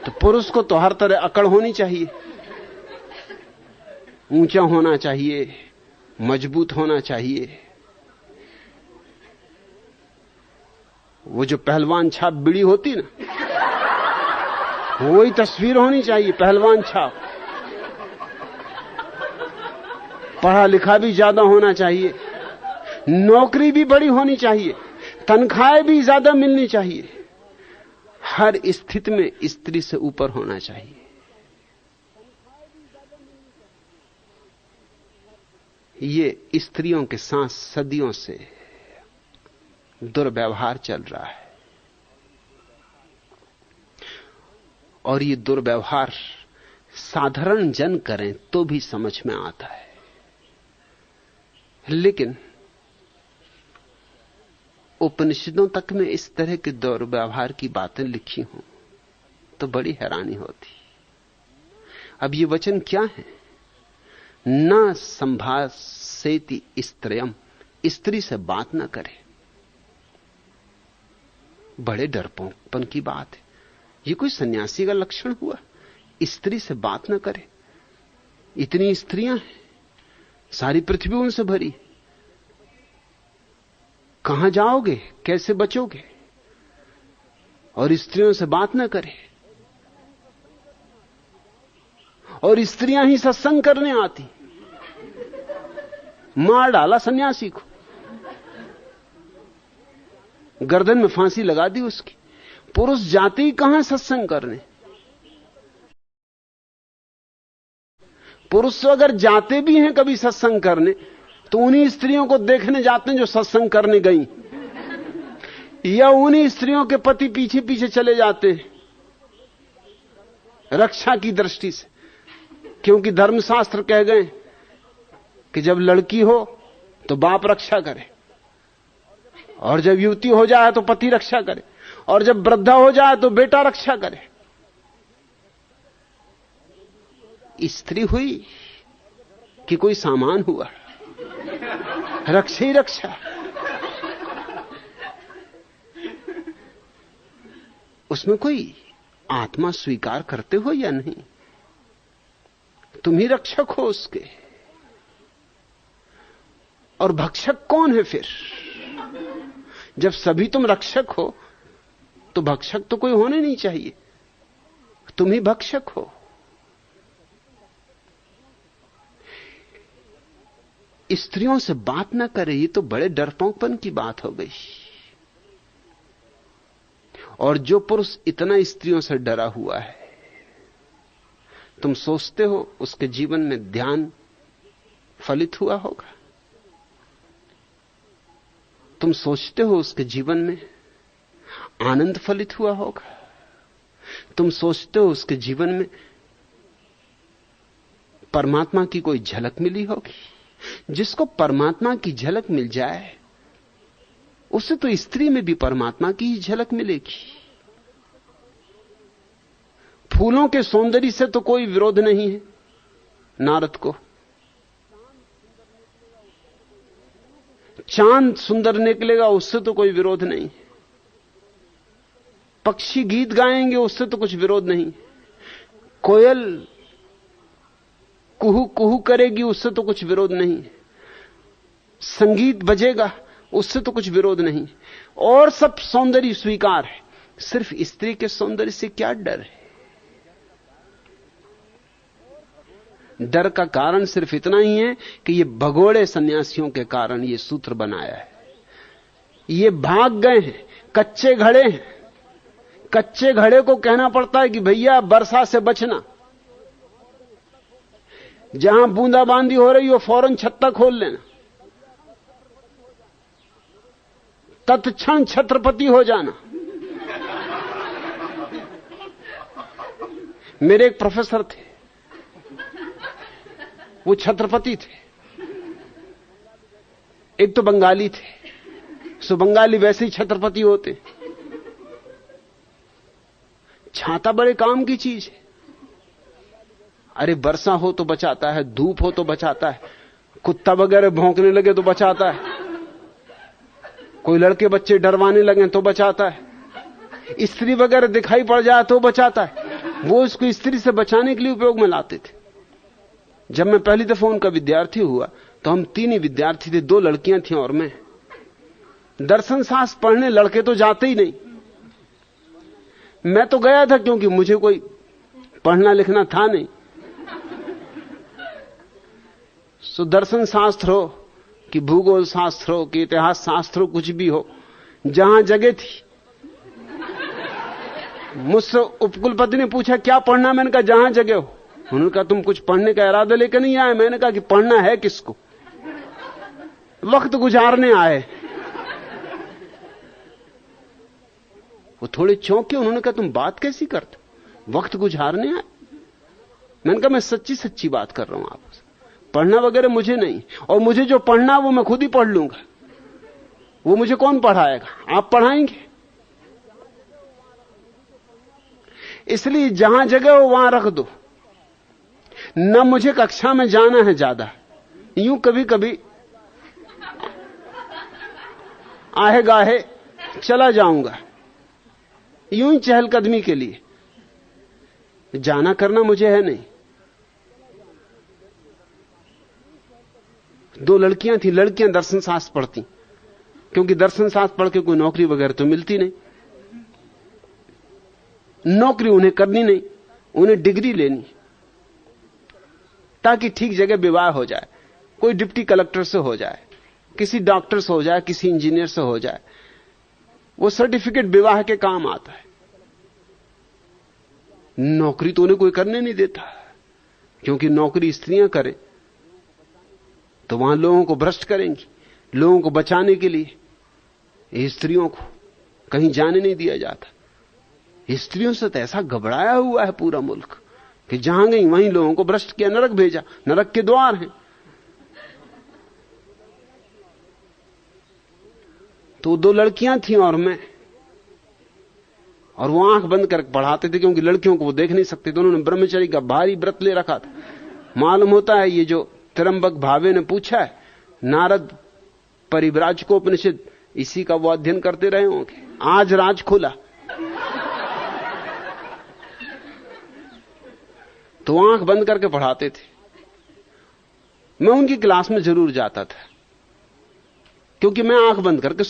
तो पुरुष को तो हर तरह अकड़ होनी चाहिए, ऊंचा होना चाहिए, मजबूत होना चाहिए। वो जो पहलवान छाप बीड़ी होती ना, वही तस्वीर होनी चाहिए, पहलवान छाप। पढ़ा लिखा भी ज्यादा होना चाहिए, नौकरी भी बड़ी होनी चाहिए, तनख्वाहें भी ज्यादा मिलनी चाहिए, हर स्थिति में स्त्री से ऊपर होना चाहिए। ये स्त्रियों के साथ सदियों से दुर्व्यवहार चल रहा है, और ये दुर्व्यवहार साधारण जन करें तो भी समझ में आता है, लेकिन उपनिषदों तक में इस तरह के दुर्व्यवहार की बातें लिखी हों तो बड़ी हैरानी होती। अब ये वचन क्या है? न संभाषेति स्त्रियम, स्त्री से बात ना करे। बड़े डरपोकपन की बात है। ये कोई सन्यासी का लक्षण हुआ? स्त्री से बात ना करे। इतनी स्त्रियां हैं, सारी पृथ्वी उनसे भरी, कहां जाओगे, कैसे बचोगे? और स्त्रियों से बात ना करे, और स्त्रियां ही सत्संग करने आती। मार डाला सन्यासी को, गर्दन में फांसी लगा दी उसकी। पुरुष जाते ही कहां सत्संग करने? पुरुष अगर जाते भी हैं कभी सत्संग करने तो उन्हीं स्त्रियों को देखने जाते हैं जो सत्संग करने गई, या उन्हीं स्त्रियों के पति पीछे पीछे चले जाते हैं रक्षा की दृष्टि से, क्योंकि धर्मशास्त्र कह गए कि जब लड़की हो तो बाप रक्षा करे, और जब युवती हो जाए तो पति रक्षा करे, और जब वृद्धा हो जाए तो बेटा रक्षा करे। स्त्री हुई कि कोई सामान हुआ, रक्षा ही रक्षा। उसमें कोई आत्मा स्वीकार करते हो या नहीं? तुम ही रक्षक हो उसके। और भक्षक कौन है फिर? जब सभी तुम रक्षक हो तो भक्षक तो कोई होने नहीं चाहिए, तुम ही भक्षक हो। स्त्रियों से बात ना करे, ये तो बड़े डरपोकपन की बात हो गई। और जो पुरुष इतना स्त्रियों से डरा हुआ है, तुम सोचते हो उसके जीवन में ध्यान फलित हुआ होगा? तुम सोचते हो उसके जीवन में आनंद फलित हुआ होगा? तुम सोचते हो उसके जीवन में परमात्मा की कोई झलक मिली होगी? जिसको परमात्मा की झलक मिल जाए उसे तो स्त्री में भी परमात्मा की ही झलक मिलेगी। फूलों के सौंदर्य से तो कोई विरोध नहीं है नारद को, चांद सुंदर निकलेगा उससे तो कोई विरोध नहीं, पक्षी गीत गाएंगे उससे तो कुछ विरोध नहीं, कोयल कुहू कुहू करेगी उससे तो कुछ विरोध नहीं, संगीत बजेगा उससे तो कुछ विरोध नहीं, और सब सौंदर्य स्वीकार है। सिर्फ स्त्री के सौंदर्य से क्या डर है? डर का कारण सिर्फ इतना ही है कि ये भगोड़े सन्यासियों के कारण ये सूत्र बनाया है। ये भाग गए हैं, कच्चे घड़े हैं। कच्चे घड़े को कहना पड़ता है कि भैया वर्षा से बचना, जहां बूंदाबांदी हो रही हो फौरन छत्ता खोल लेना, तत्क्षण छत्रपति हो जाना। मेरे एक प्रोफेसर थे, वो छत्रपति थे। एक तो बंगाली थे, सो बंगाली वैसे ही छत्रपति होते। छाता बड़े काम की चीज है। अरे वर्षा हो तो बचाता है, धूप हो तो बचाता है, कुत्ता वगैरह भौंकने लगे तो बचाता है, कोई लड़के बच्चे डरवाने लगे तो बचाता है, स्त्री वगैरह दिखाई पड़ जाए तो बचाता है। वो उसको स्त्री से बचाने के लिए उपयोग में लाते थे। जब मैं पहली दफा उनका विद्यार्थी हुआ तो हम 3 ही विद्यार्थी थे, 2 लड़कियां थीं और मैं। दर्शन शास्त्र पढ़ने लड़के तो जाते ही नहीं। मैं तो गया था क्योंकि मुझे कोई पढ़ना लिखना था नहीं। सो दर्शन शास्त्र हो कि भूगोल शास्त्र हो कि इतिहास शास्त्र हो, कुछ भी हो, जहां जगह थी। मुझसे उपकुलपति ने पूछा क्या पढ़ना, मैंने कहा जहां जगह हो। उन्होंने कहा तुम कुछ पढ़ने का इरादा लेकर नहीं आए। मैंने कहा कि पढ़ना है किसको, वक्त गुजारने आए। वो थोड़े चौंके। उन्होंने कहा तुम बात कैसी करते, वक्त गुजारने आए? मैंने कहा मैं सच्ची सच्ची बात कर रहा हूं आपसे, पढ़ना वगैरह मुझे नहीं, और मुझे जो पढ़ना वो मैं खुद ही पढ़ लूंगा। वो मुझे कौन पढ़ाएगा, आप पढ़ाएंगे। इसलिए जहां जगह हो वहां रख दो। न मुझे कक्षा में जाना है ज्यादा, यूं कभी कभी आहे गाहे चला जाऊंगा, यूं ही चहलकदमी के लिए। जाना करना मुझे है नहीं। 2 लड़कियां थी, लड़कियां दर्शन शास्त्र पढ़ती, क्योंकि दर्शन शास्त्र पढ़ के कोई नौकरी वगैरह तो मिलती नहीं। नौकरी उन्हें करनी नहीं, उन्हें डिग्री लेनी, ताकि ठीक जगह विवाह हो जाए। कोई डिप्टी कलेक्टर से हो जाए, किसी डॉक्टर से हो जाए, किसी इंजीनियर से हो जाए। वो सर्टिफिकेट विवाह के काम आता है। नौकरी तो उन्हें कोई करने नहीं देता, क्योंकि नौकरी स्त्रियां करें तो वहां लोगों को भ्रष्ट करेंगी। लोगों को बचाने के लिए स्त्रियों को कहीं जाने नहीं दिया जाता। स्त्रियों से तो ऐसा घबराया हुआ है पूरा मुल्क कि जहां गई वहीं लोगों को भ्रष्ट किया, नरक भेजा। नरक के द्वार हैं। तो 2 लड़कियां थीं और मैं, और वो आंख बंद कर पढ़ाते थे, क्योंकि लड़कियों को वो देख नहीं सकते थे। उन्होंने ब्रह्मचर्य का भारी व्रत ले रखा था। मालूम होता है ये जो त्र्यंबक भावे ने पूछा है, नारद परिव्राजकोपनिषद, इसी का वो अध्ययन करते रहे होंगे। आज राज खुला। तो आंख बंद करके पढ़ाते थे। मैं उनकी क्लास में जरूर जाता था, क्योंकि मैं आंख बंद करके